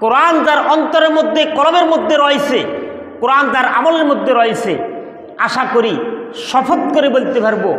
কোরআন যার অন্তরের মধ্যে কলবের মধ্যে রয়েছে, কোরআন যার আমলের মধ্যে রয়েছে, আশা করি শপথ করে বলতে পারবো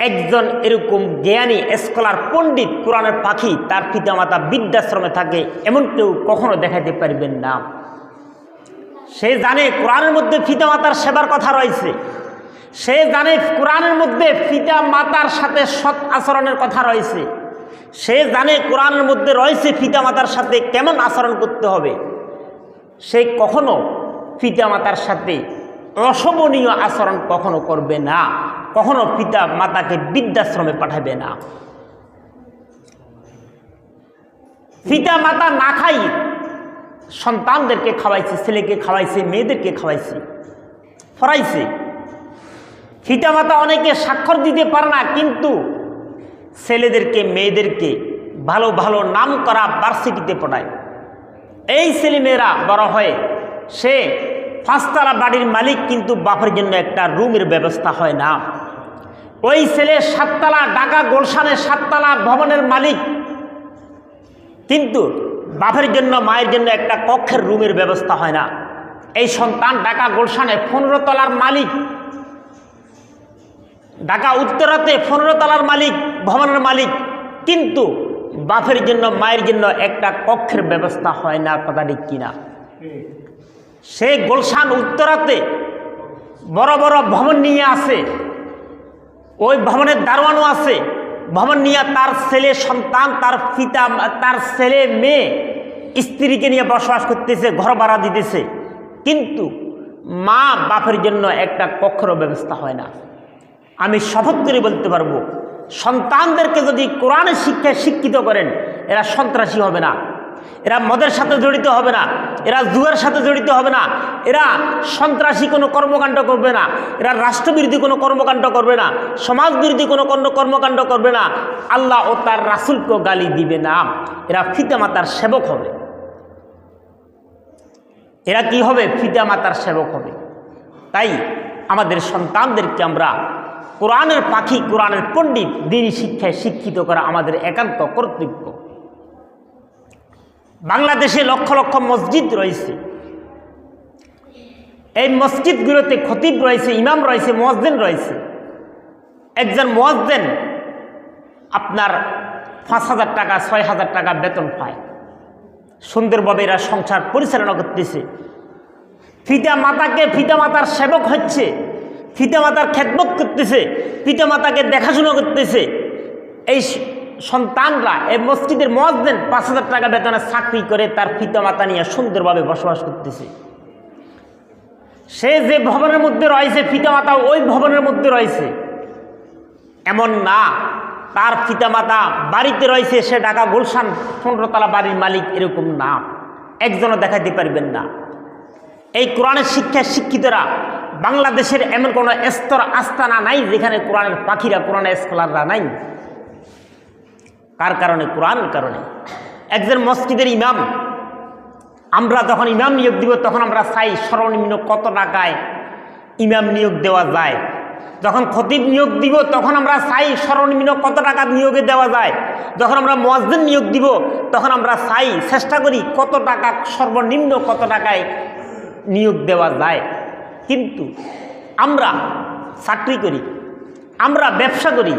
একজন এরকম জ্ঞানী স্কলার পণ্ডিত কোরআনের পাখি তার পিতামাতা বৃদ্ধাশ্রমে থাকে এমন কেউ কখনো দেখাতে পারবেন না। সে জানে কোরআনের মধ্যে পিতামাতার সেবার কথা রয়েছে, সে জানে কোরআনের মধ্যে পিতা মাতার সাথে সৎ আচরণের কথা রয়েছে, সে জানে কোরআনের মধ্যে রয়েছে পিতা মাতার সাথে কেমন আচরণ করতে হবে। সে কখনো পিতা মাতার সাথে অশোভনীয় আচরণ কখনো করবে না, কখনো পিতা মাতাকে বৃদ্ধাশ্রমে পাঠাবে না। পিতা মাতা না খাই সন্তানদেরকে খাওয়াইছে, ছেলেকে খাওয়াইছে, মেয়েদেরকে খাওয়াইছে, পড়াইছে। পিতামাতা অনেকে স্বাক্ষর দিতে পারে না, কিন্তু ছেলেদেরকে মেয়েদেরকে ভালো ভালো নাম করা ভার্সিটিতে পড়ায়। এই ছেলেমেয়েরা বড় হয়ে সে 5 তলা বাড়ির মালিক, কিন্তু বাপের জন্য একটা রুমের ব্যবস্থা হয় না। ওই ছেলে 7 তলা ঢাকা গুলশানে 7 তলা ভবনের মালিক, কিন্তু বাপের জন্য মায়ের জন্য একটা কক্ষের রুমের ব্যবস্থা হয় না। এই সন্তান ঢাকা গুলশানে 15 তলার মালিক, ঢাকা উত্তরাতে 15 তলার মালিক, ভবনের মালিক, কিন্তু বাপের জন্য মায়ের জন্য একটা কক্ষের ব্যবস্থা হয় না। কথা ঠিক কিনা? সে গুলশান উত্তরাতে বড় বড় ভবন নিয়ে আছে, ওই ভবনের দারোয়ানও আছে, ভবন নিয়ে তার ছেলে সন্তান, তার পিতা, তার ছেলে মেয়ে স্ত্রীকে নিয়ে বসবাস করতেছে, ঘর ভাড়া দিতেছে, কিন্তু মা বাপের জন্য একটা কক্ষের ব্যবস্থা হয় না। আমি শপথ করে বলতে পারবো সন্তানদেরকে যদি কোরআনের শিক্ষায় শিক্ষিত করেন, এরা সন্ত্রাসী হবে না, এরা মদের সাথে জড়িত হবে না, এরা জুয়ার সাথে জড়িত হবে না, এরা সন্ত্রাসী কোনো কর্মকাণ্ড করবে না, এরা রাষ্ট্রবিরোধী কোনো কর্মকাণ্ড করবে না, সমাজ বিরোধী কোনো কর্মকাণ্ড করবে না, আল্লাহ ও তার রাসূলকেও গালি দিবে না। এরা পিতামাতার সেবক হবে। এরা কি হবে? পিতামাতার সেবক হবে। তাই আমাদের সন্তানদেরকে আমরা কোরআনের পাখি, কোরআনের পণ্ডিত, দ্বীনি শিক্ষায় শিক্ষিত করা আমাদের একান্ত কর্তব্য। বাংলাদেশে লক্ষ লক্ষ মসজিদ রয়েছে, এই মসজিদগুলোতে খতিব রয়েছে, ইমাম রয়েছে, মুয়াজ্জিন রয়েছে। একজন মুয়াজ্জিন আপনার 5,000 টাকা 6,000 টাকা বেতন পায়, সুন্দরভাবে এরা সংসার পরিচালনা করতেছে, পিতামাতার সেবক হচ্ছে, পিতামাতার খেদমত করতেছে, পিতামাতাকে দেখাশোনা করতেছে। এই সন্তানরা এই মসজিদের মুয়াজ্জিন 5,000 টাকা বেতনে চাকরি করে তার পিতামাতা নিয়ে সুন্দরভাবে বসবাস করতেছে। সে যে ভবনের মধ্যে রয়েছে পিতামাতা ওই ভবনের মধ্যে রয়েছে এমন না, তার পিতামাতা বাড়িতে রয়েছে, সে ঢাকা গুলশান 15 তলা বাড়ির মালিক, এরকম না, একজনও দেখাতে পারবেন না। এই কোরআনের শিক্ষায় শিক্ষিতরা বাংলাদেশের এমন কোনো স্তর আস্তানা নাই যেখানে কোরআনের পাখিরা, কোরআনের স্কলাররা নাই। কার কারণে? কোরআনের কারণে। একজন মসজিদের ইমাম, আমরা যখন ইমাম নিয়োগ দিব তখন আমরা চাই সর্বনিম্ন কত টাকায় ইমাম নিয়োগ দেওয়া যায়। যখন খতিব নিয়োগ দিব তখন আমরা চাই সর্বনিম্ন কত টাকা নিয়োগে দেওয়া যায়। যখন আমরা মুয়াজ্জিন নিয়োগ দিব তখন আমরা চাই, চেষ্টা করি কত টাকা, সর্বনিম্ন কত টাকায় নিয়োগ দেওয়া যায়। কিন্তু আমরা চাকরি করি, আমরা ব্যবসা করি,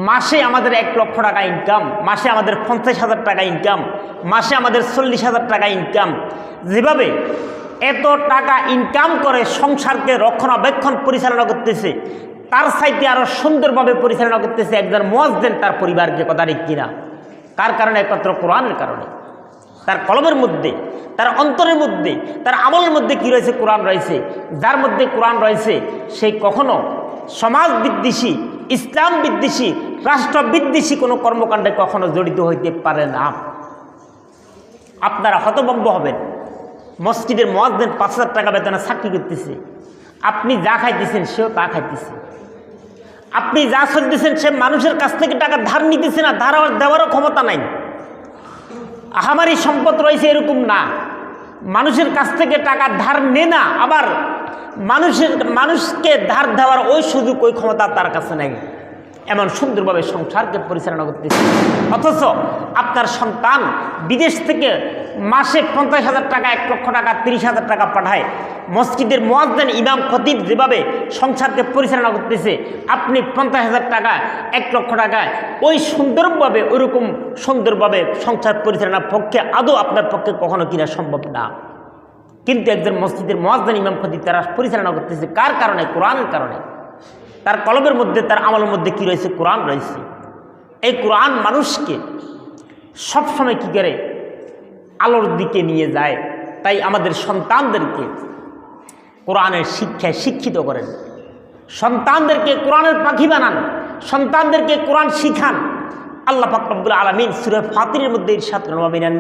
মাসে আমাদের 1 লক্ষ টাকা ইনকাম, মাসে আমাদের 50,000 টাকা ইনকাম, মাসে আমাদের 40,000 টাকা ইনকাম। যেভাবে এত টাকা ইনকাম করে সংসারকে রক্ষণাবেক্ষণ পরিচালনা করতেছে, তার চাইতে আরও সুন্দরভাবে পরিচালনা করতেছে একজন মুয়াজ্জিন তার পরিবারকে। কথা ঠিক কিনা? কার কারণে? একমাত্র কোরআনের কারণে। তার কলমের মধ্যে, তার অন্তরের মধ্যে, তার আমলের মধ্যে কি রয়েছে? কোরআন রয়েছে। যার মধ্যে কোরআন রয়েছে সে কখনো সমাজ বিদ্বেষী, ইসলাম বিদ্বেষী, রাষ্ট্র বিদ্বেষী কোনো কর্মকাণ্ডে কখনো জড়িত হইতে পারে না। আপনারা হতভম্ব হবেন, মসজিদের মুয়াজ্জিন 5,000 টাকা বেতনে চাকরি করতেছে, আপনি যা খাইতেছেন সেও তা খাইতেছে, আপনি যা চলতেছেন সে মানুষের কাছ থেকে টাকা ধার নিতেছে না, ধার দেওয়ারও ক্ষমতা নাই। আহামারি সম্পদ রয়েছে এরকম না, মানুষের কাছ থেকে টাকা ধার নে না, আবার মানুষকে ধার দেওয়ার ওই সুযোগ, ওই ক্ষমতা তার কাছে নাই। এমন সুন্দরভাবে সংসারকে পরিচালনা করতেছে। অথচ আপনার সন্তান বিদেশ থেকে মাসে 50,000 টাকা, 1 লক্ষ টাকা, 30,000 টাকা পাঠায়, মসজিদের মুয়াজ্জিন ইমাম খতিব যেভাবে সংসারকে পরিচালনা করতেছে, আপনি 50,000 টাকা, 1 লক্ষ টাকায় ওই সুন্দরভাবে ওইরকম সুন্দরভাবে সংসার পরিচালনার পক্ষে আদৌ আপনার পক্ষে কখনো কিনা সম্ভব না। কিন্তু একজন মসজিদের মুয়াজ্জিন ইমাম খতিব তারা পরিচালনা করতেছে কার কারণে? কোরআনের কারণে। তার কলবের মধ্যে, তার আমলের মধ্যে কি রয়েছে? কোরআন রয়েছে। এই কোরআন মানুষকে সবসময় কি করে? আলোর দিকে নিয়ে যায়। তাই আমাদের সন্তানদেরকে কোরআনের শিক্ষায় শিক্ষিত করেন, সন্তানদেরকে কোরআনের পাখি বানান, সন্তানদেরকে কোরআন শিখান। আল্লাহ পাক রব্বুল আলামিন সূরা ফাতিরের মধ্যে ইরশাদ করেন, ওয়া মিনান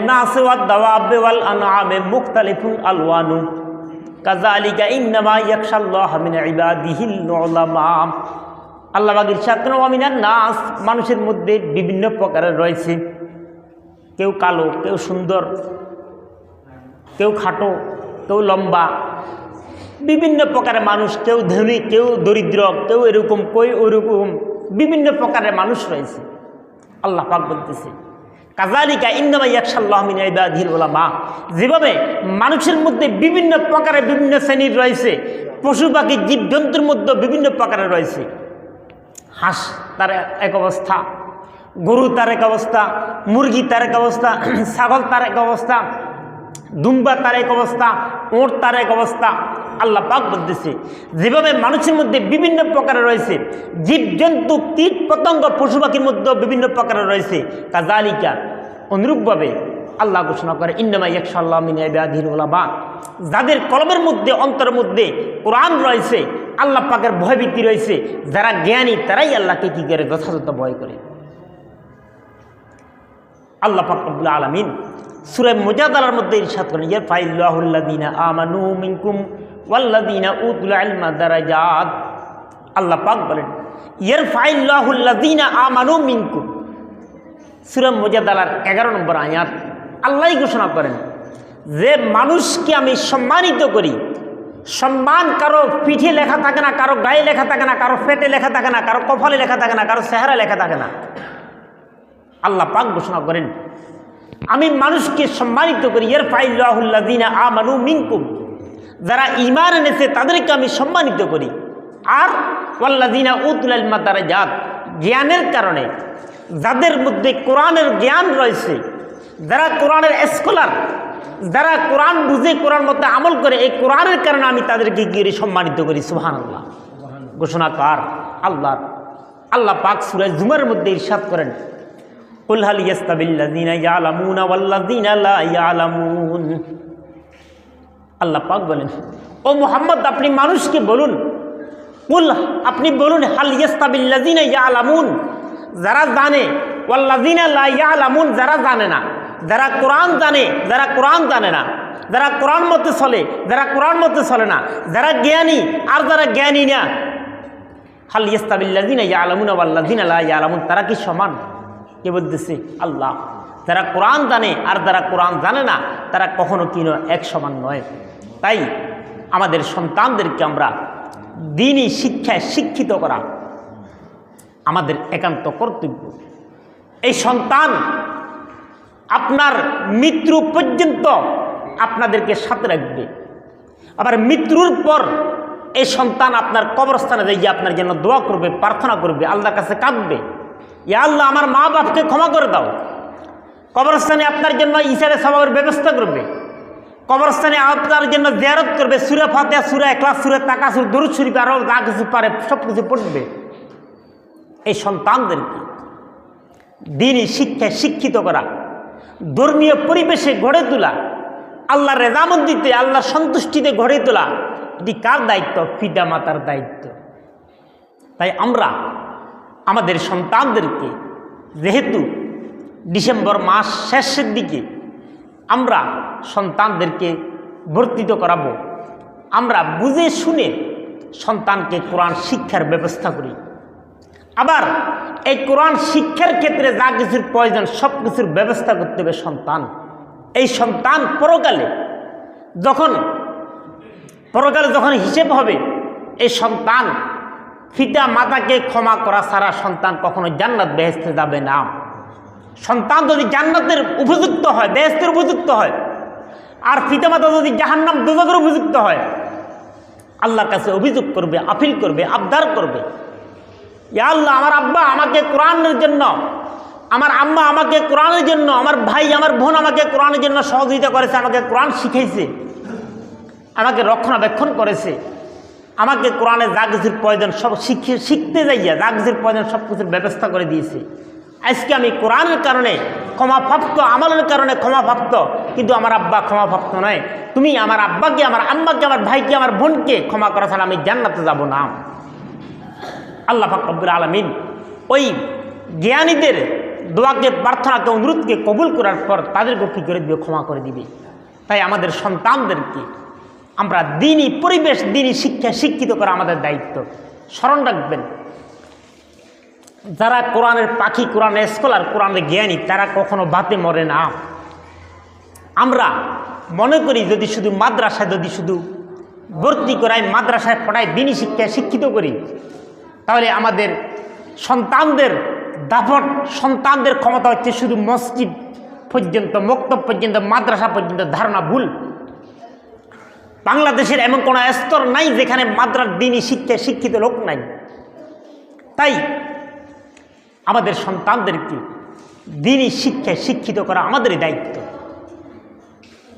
নাস ওয়াদ দাওয়াবি ওয়াল আনআমি মুখতালিফুন আলওয়ানু কাযালিকা ইন্নামা ইয়াখশাল্লাহ মিন ইবাদিহিল উলামা। আল্লাহ পাক ইরশাদ করেন, ওয়া মিনান নাস, মানুষের মধ্যে বিভিন্ন প্রকারের রয়েছে, কেউ কালো, কেউ সুন্দর, কেউ খাটো, কেউ লম্বা, বিভিন্ন প্রকারের মানুষ, কেউ ধনী, কেউ দরিদ্র, কেউ এরকম, কেউ ওরকম, বিভিন্ন প্রকারের মানুষ রয়েছে। আল্লাহ পাক বলতেছে, কাযালিকা ইন্নামা ইয়াখশাল্লাহ মিন ইবাদিহিল উলামা, যেভাবে মানুষের মধ্যে বিভিন্ন প্রকারের বিভিন্ন শ্রেণীর রয়েছে, পশু পাখি জীবজন্তুর মধ্যে বিভিন্ন প্রকারের রয়েছে। হাঁস তার এক অবস্থা, গরু তার এক অবস্থা, মুরগি তার এক অবস্থা, ছাগল তার এক অবস্থা, দুম্বা তার এক অবস্থা, ওঁট তার এক অবস্থা। আল্লাহ পাক বলতেছে, যেভাবে মানুষের মধ্যে বিভিন্ন প্রকারের রয়েছে, জীবজন্তু কীট পতঙ্গ পশু পাখির মধ্যে বিভিন্ন প্রকারের রয়েছে, কাযালিকা অনুরূপভাবে আল্লাহ ঘোষণা করে, ইন্নামা ইয়াখশাল্লাহ মিন ইবাদিহিল উলামা, যাদের কলবের মধ্যে, অন্তরের মধ্যে কোরআন রয়েছে, আল্লাহ পাকের ভয়ভীতি রয়েছে, যারা জ্ঞানী তারাই আল্লাহকে কি করে? যথাযথ ভয় করে। আল্লাহ পাক রব্বুল আলামিন সূরা মুজাদালার মধ্যে ইরশাদ করেন, ইয়ারফাইল্লাহুল্লাযীনা আমানু মিনকুম ওয়াল্লাযীনা উতুল ইলমা দারাজাত। আল্লাহ পাক বলেন, ইয়ারফাইল্লাহুল্লাযীনা আমানু মিনকুম। সূরা মুজাদালার 11 নম্বর আয়াত আল্লাহই ঘোষণা করেন যে মানুষকে আমি সম্মানিত করি। সম্মান কারো পিঠে লেখা থাকে না, কারো গায়ে লেখা থাকে না, কারো পেটে লেখা থাকে না, কারো কপালে লেখা থাকে না, কারো চেহারা লেখা থাকে না। আল্লাহ পাক ঘোষণা করেন, আমি মানুষকে সম্মানিত করি। ইয়ারফাইল্লাহুল্লাযীনা আমানু মিনকুম, যারা ঈমান এনেছে তাদেরকে আমি সম্মানিত করি। আর ওয়াল্লাযীনা উতুল ইলমা দারাজাত, জ্ঞানের কারণে যাদের মধ্যে কোরআনের জ্ঞান রয়েছে, যারা কোরআনের স্কলার, যারা কোরআন বুঝে কোরআন মতে আমল করে, এই কোরআনের কারণে আমি তাদেরকে গিয়ে সম্মানিত করি। সুবহানাল্লাহ। ঘোষণাকার আল্লাহ। আল্লাহ পাক সূরা জুমার মধ্যে ইরশাদ করেন, কুল হাল ইয়াস্তাবিল্লাযীনা ইয়ালামুনা ওয়াল্লাযীনা লা ইয়ালামুন। আল্লাহ পাক বলেন, ও মুহাম্মদ আপনি মানুষকে বলুন, কুল আপনি বলুন, হাল ইয়াস্তাবিল্লাযীনা ইয়ালামুন, যারা জানে, ওয়াল্লাযীনা লা ইয়ালামুন, যারা জানে না। যারা কোরআন জানে, যারা কোরআন জানে না, যারা কোরআন মতে চলে, যারা কোরআন মতে চলে না, যারা জ্ঞানী আর যারা জ্ঞানী না। হাল ইয়াস্তাবিল্লাযীনা ইয়ালামুনা ওয়াল্লাযীনা লা ইয়ালামুন, তারা কি সমান? কে বলতেছে? আল্লাহ। যারা কোরআন জানে আর যারা কোরআন জানে না, তারা কখনো কিনো এক সমান নয়। তাই আমাদের সন্তানদেরকে আমরা দ্বীনি শিক্ষায় শিক্ষিত করা আমাদের একান্ত কর্তব্য। এই সন্তান আপনার মৃত্যু পর্যন্ত আপনাদেরকে সাথে রাখবে। আবার মৃত্যুর পর এই সন্তান আপনার কবরস্থানে যাইয়ে আপনার জন্য দোয়া করবে, প্রার্থনা করবে, আল্লাহর কাছে কাঁদবে, ইয়া আল্লাহ আমার মা বাপকে ক্ষমা করে দাও। কবরস্থানে আপনার জন্য ইশারে সওয়াবের ব্যবস্থা করবে, কবরস্থানে আপনার জন্য জিয়ারত করবে, সূরা ফাতিহা, সূরা ইখলাস, সূরা তাকাসুর, দরুদ শরীফ আরও যা কিছু পারে সব কিছু পড়বে। এই সন্তানদেরকে দ্বীনি শিক্ষায় শিক্ষিত করা, ধর্মীয় পরিবেশে গড়ে তোলা, আল্লাহর রেজামন্দিতে, আল্লাহর সন্তুষ্টিতে গড়ে তোলা, এটি কার দায়িত্ব? পিতা মাতার দায়িত্ব। তাই আমরা আমাদের সন্তানদেরকে, যেহেতু ডিসেম্বর মাস শেষের দিকে আমরা সন্তানদেরকে বর্ধিত করাবো, আমরা বুঝে শুনে সন্তানকে কোরআন শিক্ষার ব্যবস্থা করি। আবার এই কোরআন শিক্ষার ক্ষেত্রে যা কিছুর প্রয়োজন সব কিছুর ব্যবস্থা করতে হবে সন্তান। এই সন্তান পরকালে যখন হিসেব হবে, এই সন্তান পিতা মাতাকে ক্ষমা করা ছাড়া সন্তান কখনো জান্নাত বেহেশতে যাবে না। সন্তান যদি জান্নাতের উপযুক্ত হয়, বেহেশতের উপযুক্ত হয়, আর পিতামাতা যদি জাহান্নাম দোজখের উপযুক্ত হয়, আল্লাহর কাছে অভিযোগ করবে, আপিল করবে, আবদার করবে, ইয়া আল্লাহ আমার আব্বা আমাকে কোরআনের জন্য, আমার আম্মা আমাকে কোরআনের জন্য, আমার ভাই আমার বোন আমাকে কোরআনের জন্য সহযোগিতা করেছে, আমাকে কোরআন শিখেছে, আমাকে রক্ষণাবেক্ষণ করেছে, আমাকে কোরআনের যা কিছুর প্রয়োজন সব শিখতে যাইয়া যা কিছুর প্রয়োজন সব কিছুর ব্যবস্থা করে দিয়েছে। আজকে আমি কোরআনের কারণে ক্ষমাপ্রাপ্ত, আমলের কারণে ক্ষমাপ্রাপ্ত, কিন্তু আমার আব্বা ক্ষমাপ্রাপ্ত নয়। তুমি আমার আব্বাকে, আমার আম্মাকে, আমার ভাইকে, আমার বোনকে ক্ষমা করা ছাড়া আমি জান্নাতে যাব না। আল্লাহ পাক রব্বুল আলামিন ওই জ্ঞানীদের দোয়াকে, প্রার্থনাকে, অনুরোধকে কবুল করার পর তাদেরকে কী করে দিবে? ক্ষমা করে দিবে। তাই আমাদের সন্তানদেরকে আমরা দিনই পরিবেশ, দিনই শিক্ষা শিক্ষিত করা আমাদের দায়িত্ব। স্মরণ রাখবেন, যারা কোরআনের পাখি, কোরআনের স্কলার, কোরআনের জ্ঞানী, তারা কখনো বাতে মরে না। আমরা মনে করি যদি শুধু মাদ্রাসায়, যদি শুধু ভর্তি করাই, মাদ্রাসায় পড়াই, দিনই শিক্ষায় শিক্ষিত করি, তাহলে আমাদের সন্তানদের দাপট, সন্তানদের ক্ষমতা হচ্ছে শুধু মসজিদ পর্যন্ত, মক্তব পর্যন্ত, মাদ্রাসা পর্যন্ত। ধারণা ভুল। বাংলাদেশের এমন কোনো স্তর নাই যেখানে মাদ্রাসার দিনই শিক্ষায় শিক্ষিত লোক নাই। তাই আমাদের সন্তানদেরকে দিনই শিক্ষায় শিক্ষিত করা আমাদেরই দায়িত্ব।